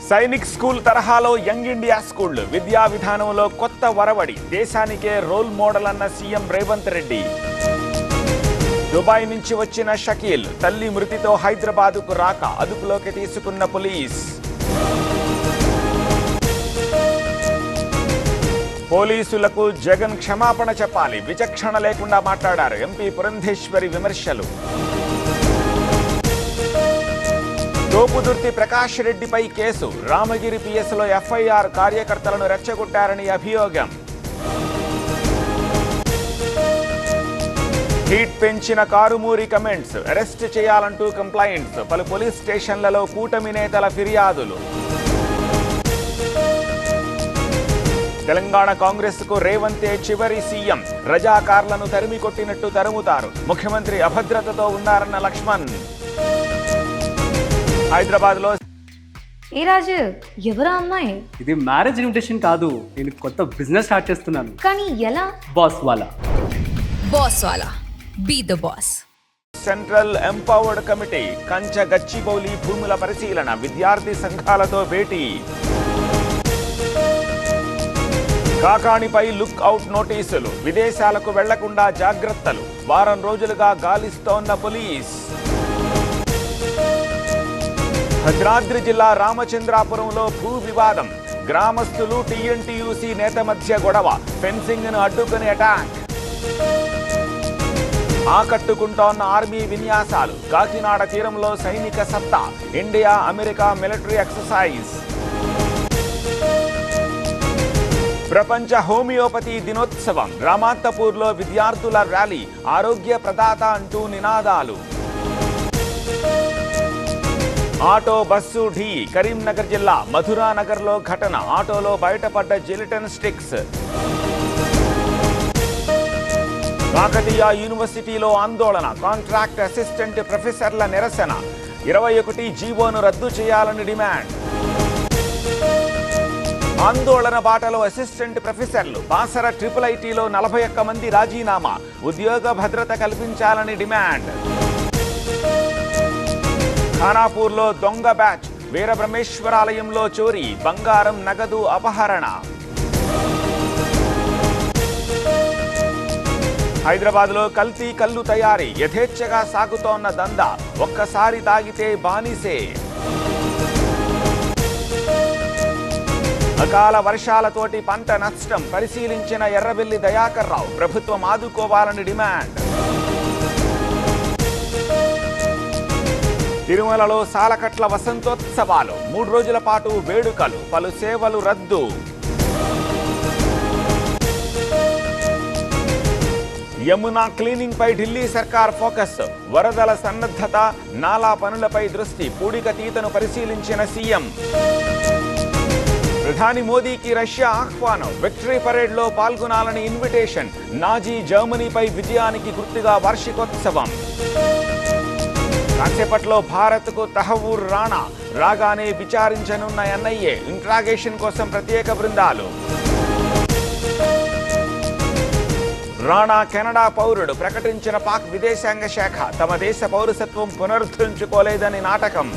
Sainik school తరహాలో young India school విద్యా విధానంలో కొత్త వరవడి, దేశానికే రోల్ మోడల్ అన్న సీఎం రేవంత్ రెడ్డి. దుబాయ్ నుంచి వచ్చిన షకీల్ తల్లి మృతితో హైదరాబాదుకు రాక అదుపులోకి తీసుకున్న పోలీస్. పోలీసులకు జగన్ క్షమాపణ చెప్పాలి, విచక్షణ లేకుండా మాట్లాడారు ఎంపీ పురంధేశ్వరి విమర్శలు. తోపుదుర్తి ప్రకాష్ రెడ్డిపై కేసు, రామగిరి పిఎస్లో ఎఫ్ఐఆర్, కార్యకర్తలను రెచ్చగొట్టారని అభియోగం. హీట్ పెంచిన కారుమూరి కమెంట్స్, అరెస్ట్ చేయాలంటూ కంప్లైంట్స్, పలు పోలీస్ స్టేషన్లలో కూటమి నేతల ఫిర్యాదులు. తెలంగాణ కాంగ్రెస్ కు రేవంతే చివరి సీఎం, రజాకార్లను తరిమి కొట్టినట్టు తరుముతారు, ముఖ్యమంత్రి అభద్రతతో ఉన్నారన్న లక్ష్మణ్. హైదరాబాద్ లో ఏ రాజు, ఎవరా అమ్మాయి? ఇది మ్యారేజ్ ఇన్విటేషన్ కాదు, నేను కొత్త బిజినెస్ స్టార్ట్ చేస్తున్నాను. కానీ ఎలా? బాస్ వాలా. Be the boss. Central empowered committee Kancha Gachibowli భూముల పరిశీలన, విద్యార్థి సంఘాలతో భేటీ. కాకాణిపై లుక్ అవుట్ నోటీసులు, విదేశాలకు వెళ్లకుండా జాగ్రత్తలు, వారం రోజులుగా గాలిస్తోన్న పోలీస్. భద్రాద్రి జిల్లా రామచంద్రాపురంలో భూ వివాదం, గ్రామస్తులు టీఎన్టీయూసీ నేత మధ్య గొడవ, ఫెన్సింగ్ ను అడ్డుకుని అటాక్. ఆకట్టుకుంటోన్న ఆర్మీ విన్యాసాలు, కాకినాడ తీరంలో సైనిక సత్తా, ఇండియా అమెరికా మిలిటరీ ఎక్సర్సైజ్. ప్రపంచ హోమియోపతి దినోత్సవం, రామాంతపూర్లో విద్యార్థుల ర్యాలీ, ఆరోగ్య ప్రదాత అంటూ నినాదాలు. ఆటో బస్సు ఢీ, కరీంనగర్ జిల్లా మధురానగర్లో ఘటన, ఆటోలో బయటపడ్డ జిలిటన్ స్టిక్స్. కాకతీయ యూనివర్సిటీలో ఆందోళన, కాంట్రాక్ట్ అసిస్టెంట్ ప్రొఫెసర్ల నిరసన, 21 జీవోను రద్దు చేయాలని డిమాండ్. ఆందోళన బాటలో అసిస్టెంట్ ప్రొఫెసర్లు, బాసర IIITలో 41 మంది రాజీనామా, ఉద్యోగ భద్రత కల్పించాలని డిమాండ్. ఖానాపూర్లో దొంగ బ్యాచ్, వీరబ్రహ్మేశ్వరాలయంలో చోరీ, బంగారం నగదు అపహరణ. హైదరాబాద్లో కల్తీ కల్లు తయారీ, యథేచ్ఛగా సాగుతోన్న దందా, ఒక్కసారి తాగితే బానిసే. అకాల వర్షాలతోటి పంట నష్టం, పరిశీలించిన ఎర్రబెల్లి దయాకర్ రావు, ప్రభుత్వం ఆదుకోవాలని డిమాండ్. తిరుమలలో సాలకట్ల వసంతోత్సవాలు, 3 రోజుల పాటు వేడుకలు, పలు సేవలు రద్దు. యమునా క్లీనింగ్ పై ఢిల్లీ సర్కార్ ఫోకస్, వరదల సన్నద్ధత, నాలా పనులపై దృష్టి, పూడికతీతను పరిశీలించిన సీఎం. ప్రధాని మోదీకి రష్యా ఆహ్వానం, విక్టరీ పరేడ్ లో పాల్గొనాలని ఇన్విటేషన్, నాజీ జర్మనీపై విజయానికి గుర్తుగా వార్షికోత్సవం. కాసేపట్లో భారత్ కు తహవూర్ రాణా, రాగానే విచారించనున్న ఎన్ఐఏ, ఇంట్రాగేషన్ కోసం ప్రత్యేక బృందాలు. రాణా కెనడా పౌరుడు, ప్రకటించిన పాక్ విదేశాంగ శాఖ తమ దేశ పౌరసత్వం పునరుద్ధరించుకోలేదని నాటకం.